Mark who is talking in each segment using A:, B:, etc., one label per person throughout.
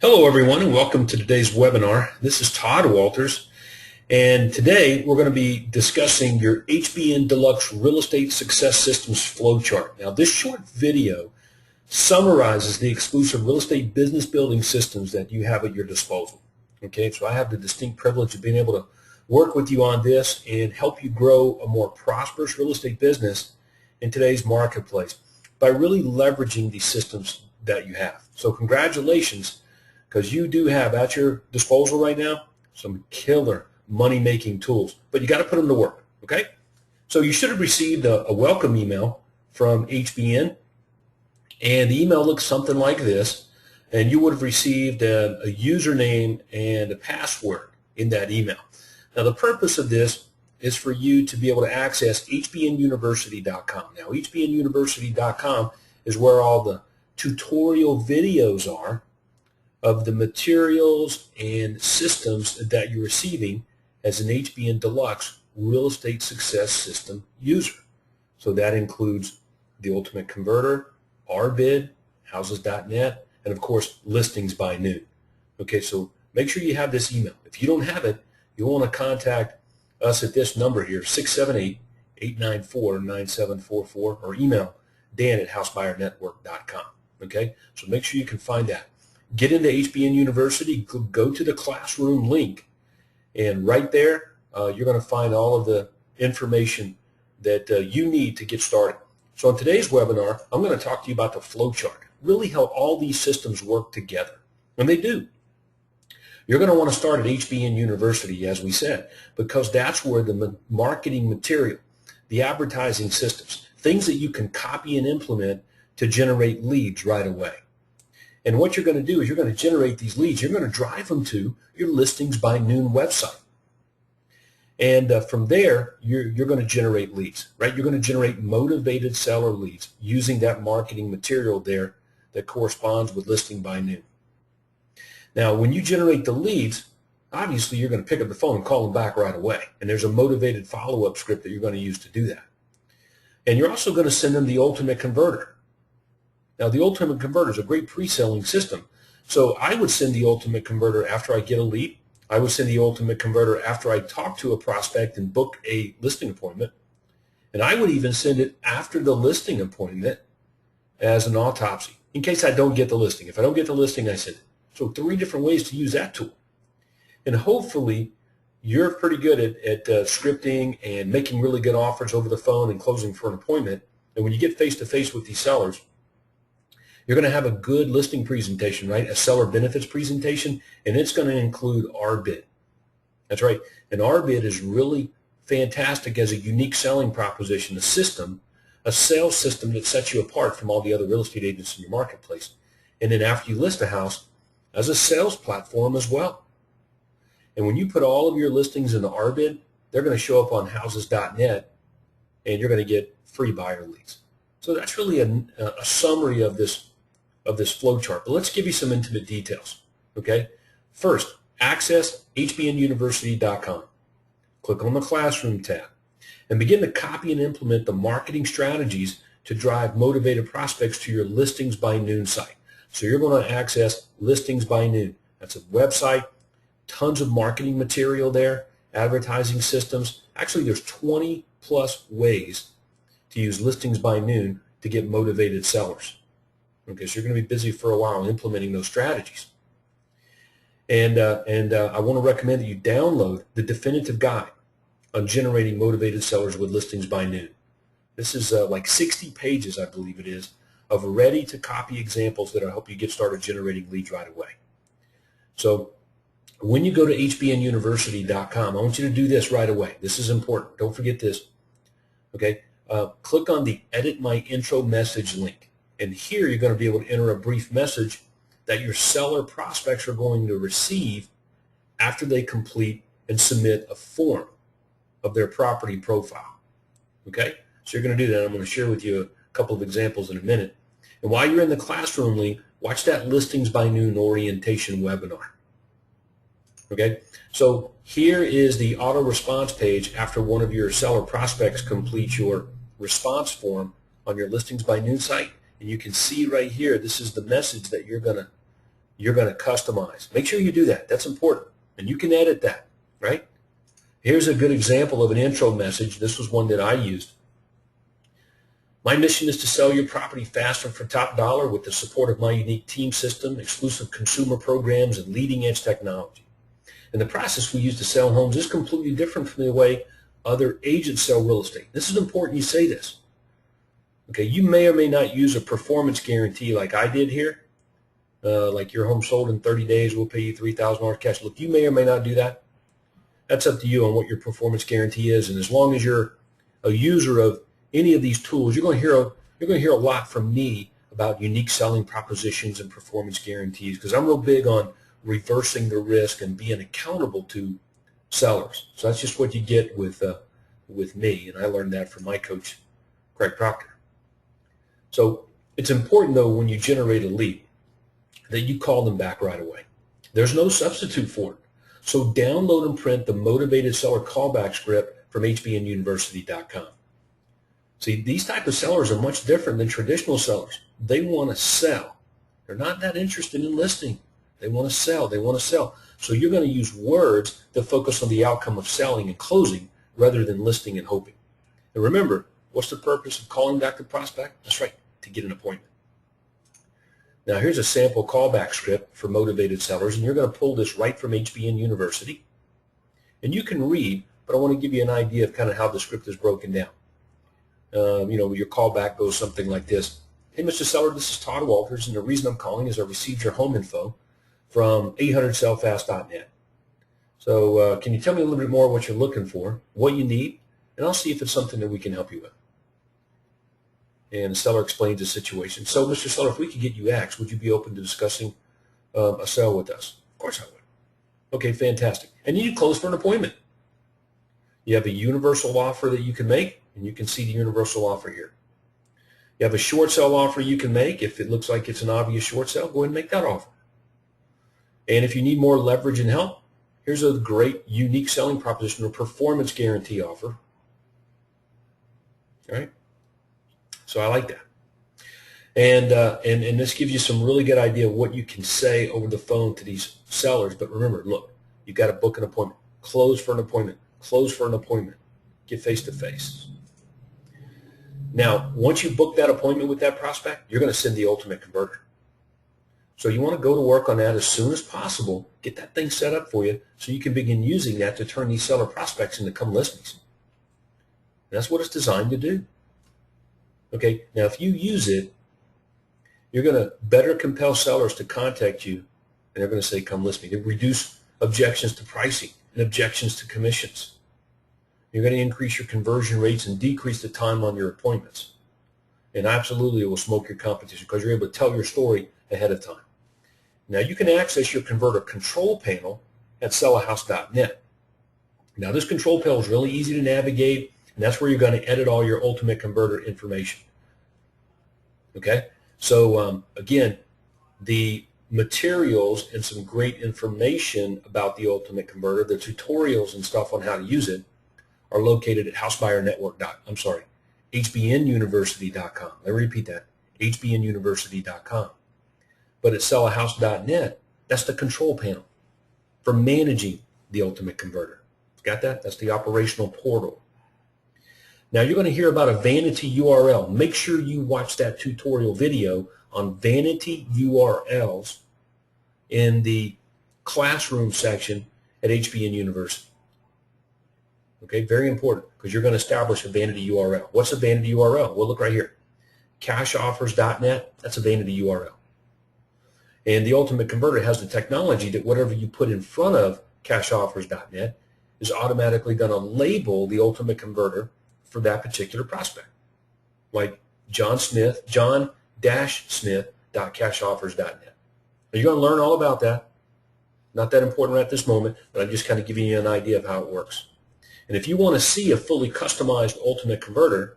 A: Hello everyone and welcome to today's webinar. This is Todd Walters and today we're going to be discussing your HBN Deluxe Real Estate Success Systems Flow Chart. Now this short video summarizes the exclusive real estate business building systems that you have at your disposal. Okay, so I have the distinct privilege of being able to work with you on this and help you grow a more prosperous real estate business in today's marketplace by really leveraging these systems that you have. So congratulations, because you do have at your disposal right now some killer money-making tools, but you got to put them to work, okay? So you should have received a welcome email from HBN, and the email looks something like this, and you would have received a username and a password in that email. Now the purpose of this is for you to be able to access hbnuniversity.com. Now hbnuniversity.com is where all the tutorial videos are of the materials and systems that you're receiving as an HBN Deluxe Real Estate Success System user. So that includes the Ultimate Converter, RBid, Houses.net, and of course listings by noon. Okay, so make sure you have this email. If you don't have it, you'll want to contact us at this number here, 678-894-9744, or email dan@housebuyernetwork.com. Okay, so make sure you can find that. Get into HBN University, go to the classroom link, and right there you're going to find all of the information that you need to get started. So in today's webinar, I'm going to talk to you about the flow chart, really how all these systems work together. And they do. You're going to want to start at HBN University, as we said, because that's where the marketing material, the advertising systems, things that you can copy and implement to generate leads right away. And what you're going to do is you're going to generate these leads. You're going to drive them to your Listings by Noon website. And from there, you're going to generate leads, right? You're going to generate motivated seller leads using that marketing material there that corresponds with Listing by Noon. Now, when you generate the leads, obviously you're going to pick up the phone and call them back right away. And there's a motivated follow-up script that you're going to use to do that. And you're also going to send them the Ultimate Converter. Now, the Ultimate Converter is a great pre-selling system. So I would send the Ultimate Converter after I get a lead. I would send the Ultimate Converter after I talk to a prospect and book a listing appointment. And I would even send it after the listing appointment as an autopsy, in case I don't get the listing. If I don't get the listing, I send it. So 3 different ways to use that tool. And hopefully, you're pretty good at scripting and making really good offers over the phone and closing for an appointment. And when you get face-to-face with these sellers, you're going to have a good listing presentation, right? A seller benefits presentation, and it's going to include RBid. That's right. And RBid is really fantastic as a unique selling proposition, a system, a sales system that sets you apart from all the other real estate agents in your marketplace. And then after you list a house, as a sales platform as well. And when you put all of your listings in the RBid, they're going to show up on Houses.net, and you're going to get free buyer leads. So that's really a summary of this flow chart. But let's give you some intimate details. Okay. First, access hbnuniversity.com. Click on the Classroom tab and begin to copy and implement the marketing strategies to drive motivated prospects to your Listings by Noon site. So you're going to access Listings by Noon. That's a website, tons of marketing material there, advertising systems. Actually, there's 20 plus ways to use Listings by Noon to get motivated sellers. Okay, so you're going to be busy for a while implementing those strategies. And I want to recommend that you download the definitive guide on generating motivated sellers with Listings by Noon. This is like 60 pages, I believe it is, of ready-to-copy examples that will help you get started generating leads right away. So when you go to hbnuniversity.com, I want you to do this right away. This is important. Don't forget this. Okay, click on the Edit My Intro Message link. And here you're going to be able to enter a brief message that your seller prospects are going to receive after they complete and submit a form of their property profile. Okay, so you're going to do that. I'm going to share with you a couple of examples in a minute. And while you're in the classroom link, watch that Listings by Noon orientation webinar. Okay, so here is the auto response page after one of your seller prospects completes your response form on your Listings by Noon site. And you can see right here, this is the message that you're going to you're going to customize. Make sure you do that. That's important. And you can edit that, right? Here's a good example of an intro message. This was one that I used. My mission is to sell your property faster for top dollar with the support of my unique team system, exclusive consumer programs, and leading-edge technology. And the process we use to sell homes is completely different from the way other agents sell real estate. This is important you say this. Okay, you may or may not use a performance guarantee like I did here. Like your home sold in 30 days, we'll pay you $3,000 cash. Look, you may or may not do that. That's up to you on what your performance guarantee is. And as long as you're a user of any of these tools, you're going to hear a lot from me about unique selling propositions and performance guarantees, because I'm real big on reversing the risk and being accountable to sellers. So that's just what you get with me, and I learned that from my coach, Craig Proctor. So it's important, though, when you generate a lead, that you call them back right away. There's no substitute for it. So download and print the Motivated Seller Callback Script from HBNUniversity.com. See, these type of sellers are much different than traditional sellers. They want to sell. They're not that interested in listing. They want to sell. They want to sell. So you're going to use words that focus on the outcome of selling and closing rather than listing and hoping. And remember, what's the purpose of calling back the prospect? That's right, to get an appointment. Now here's a sample callback script for motivated sellers, and you're going to pull this right from HBN University. And you can read, but I want to give you an idea of kind of how the script is broken down. Your callback goes something like this. Hey, Mr. Seller, this is Todd Walters, and the reason I'm calling is I received your home info from 800sellfast.net. So can you tell me a little bit more what you're looking for, what you need, and I'll see if it's something that we can help you with. And the seller explains the situation. So, Mr. Seller, if we could get you X, would you be open to discussing a sale with us? Of course I would. Okay, fantastic. And you close for an appointment. You have a universal offer that you can make, and you can see the universal offer here. You have a short sale offer you can make. If it looks like it's an obvious short sale, go ahead and make that offer. And if you need more leverage and help, here's a great unique selling proposition, a performance guarantee offer. All right? So I like that. And this gives you some really good idea of what you can say over the phone to these sellers. But remember, look, you've got to book an appointment, close for an appointment, close for an appointment, get face-to-face. Now, once you book that appointment with that prospect, you're going to send the ultimate converter. So you want to go to work on that as soon as possible, get that thing set up for you so you can begin using that to turn these seller prospects into come listings. And that's what it's designed to do. Okay, now if you use it, you're going to better compel sellers to contact you, and they're going to say, come list me. They reduce objections to pricing and objections to commissions. You're going to increase your conversion rates and decrease the time on your appointments. And absolutely it will smoke your competition because you're able to tell your story ahead of time. Now you can access your converter control panel at sellahouse.net. Now this control panel is really easy to navigate, and that's where you're going to edit all your ultimate converter information. Okay, so again, the materials and some great information about the ultimate converter, the tutorials and stuff on how to use it, are located at HBNUniversity.com. Let me repeat that, HBNUniversity.com. But at sellahouse.net, that's the control panel for managing the ultimate converter. Got that? That's the operational portal. Now you're going to hear about a vanity URL. Make sure you watch that tutorial video on vanity URLs in the classroom section at HBN University. Okay, very important because you're going to establish a vanity URL. What's a vanity URL? Well, look right here. Cashoffers.net, that's a vanity URL. And the ultimate converter has the technology that whatever you put in front of cashoffers.net is automatically going to label the ultimate converter for that particular prospect, like john-smith.cashoffers.net. You're going to learn all about that. Not that important at this moment, but I'm just kind of giving you an idea of how it works. And if you want to see a fully customized ultimate converter,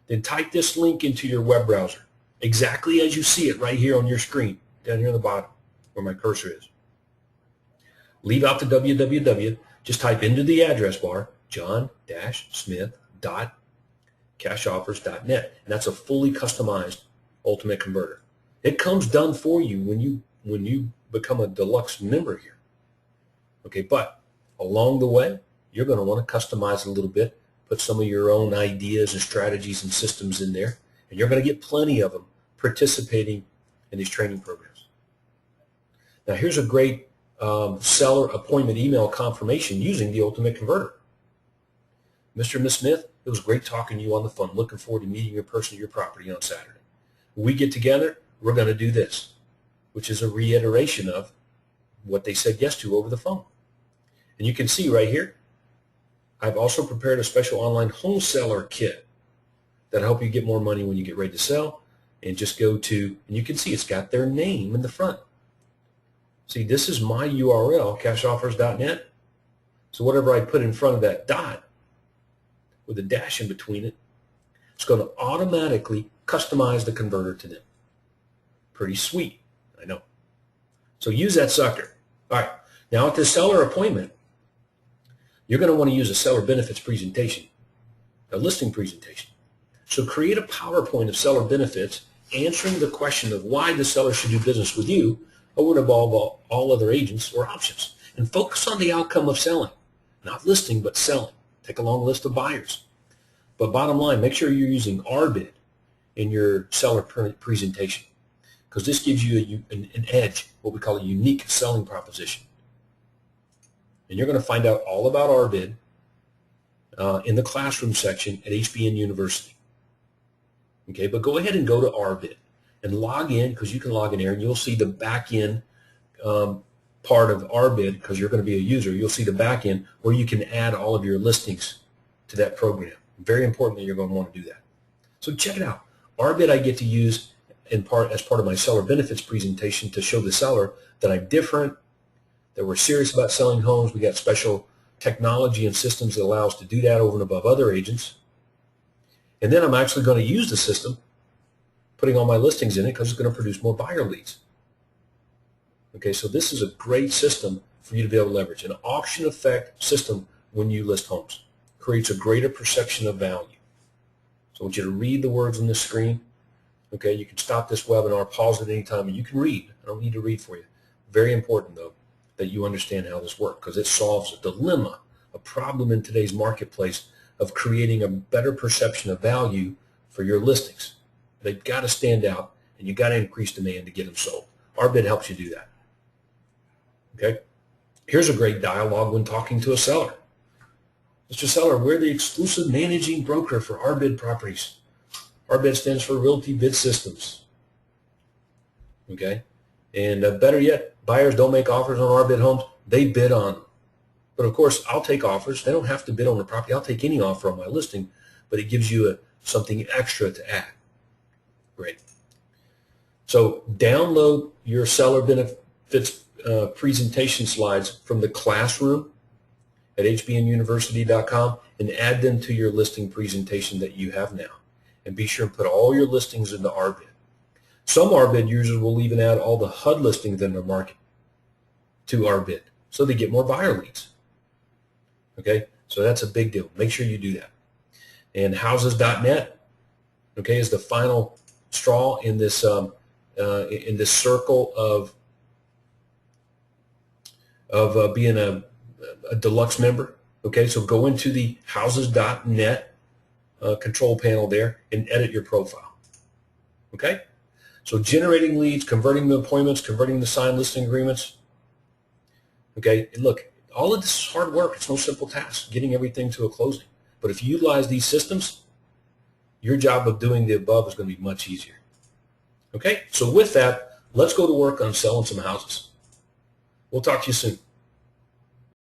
A: then type this link into your web browser, exactly as you see it right here on your screen, down here on the bottom where my cursor is. Leave out the www, just type into the address bar, john-smith.cashoffers.net, and that's a fully customized ultimate converter. It comes done for you when you become a deluxe member here. Okay, but along the way, you're going to want to customize a little bit, put some of your own ideas and strategies and systems in there, and you're going to get plenty of them participating in these training programs. Now, here's a great seller appointment email confirmation using the Ultimate Converter. Mr. and Ms. Smith, it was great talking to you on the phone. Looking forward to meeting you in person at your property on Saturday. When we get together, we're going to do this, which is a reiteration of what they said yes to over the phone. And you can see right here, I've also prepared a special online home seller kit that'll help you get more money when you get ready to sell. And just go to, and you can see it's got their name in the front. See, this is my URL, cashoffers.net. So whatever I put in front of that dot with a dash in between it, it's going to automatically customize the converter to them. Pretty sweet, I know. So use that sucker. All right, now at the seller appointment, you're going to want to use a seller benefits presentation, a listing presentation. So create a PowerPoint of seller benefits answering the question of why the seller should do business with you over and above all other agents or options. And focus on the outcome of selling. Not listing, but selling. Take a long list of buyers. But bottom line, make sure you're using RBID in your seller presentation, because this gives you an edge, what we call a unique selling proposition. And you're going to find out all about RBID in the classroom section at HBN University. Okay, but go ahead and go to RBID and log in, because you can log in there and you'll see the back end part of RBID, because you're going to be a user. You'll see the back end where you can add all of your listings to that program. Very important that you're going to want to do that. So check it out. RBID I get to use as part of my seller benefits presentation to show the seller that I'm different, that we're serious about selling homes. We got special technology and systems that allow us to do that over and above other agents. And then I'm actually going to use the system, putting all my listings in it, because it's going to produce more buyer leads. Okay, so this is a great system for you to be able to leverage. An auction effect system when you list homes creates a greater perception of value. So I want you to read the words on the screen. Okay, you can stop this webinar, pause it anytime, and you can read. I don't need to read for you. Very important, though, that you understand how this works, because it solves a dilemma, a problem in today's marketplace of creating a better perception of value for your listings. They've got to stand out, and you've got to increase demand to get them sold. RBID helps you do that. Okay? Here's a great dialogue when talking to a seller. Mr. Seller, we're the exclusive managing broker for RBID properties. RBID stands for Realty Bid Systems. Okay? And better yet, buyers don't make offers on RBID homes. They bid on them. But of course, I'll take offers. They don't have to bid on the property. I'll take any offer on my listing, but it gives you something extra to add. Great. So download your seller benefits presentation slides from the classroom at hbnuniversity.com and add them to your listing presentation that you have now. And be sure and put all your listings into RBID. Some RBID users will even add all the HUD listings in their market to RBID, so they get more buyer leads. Okay, so that's a big deal. Make sure you do that. And houses.net, okay, is the final straw in this circle of being a deluxe member. Okay, so go into the houses.net control panel there and edit your profile. Okay, so generating leads, converting the appointments, converting the signed listing agreements. Okay, and look, all of this is hard work. It's no simple task, getting everything to a closing. But if you utilize these systems, your job of doing the above is going to be much easier. Okay, so with that, let's go to work on selling some houses. We'll talk to you soon.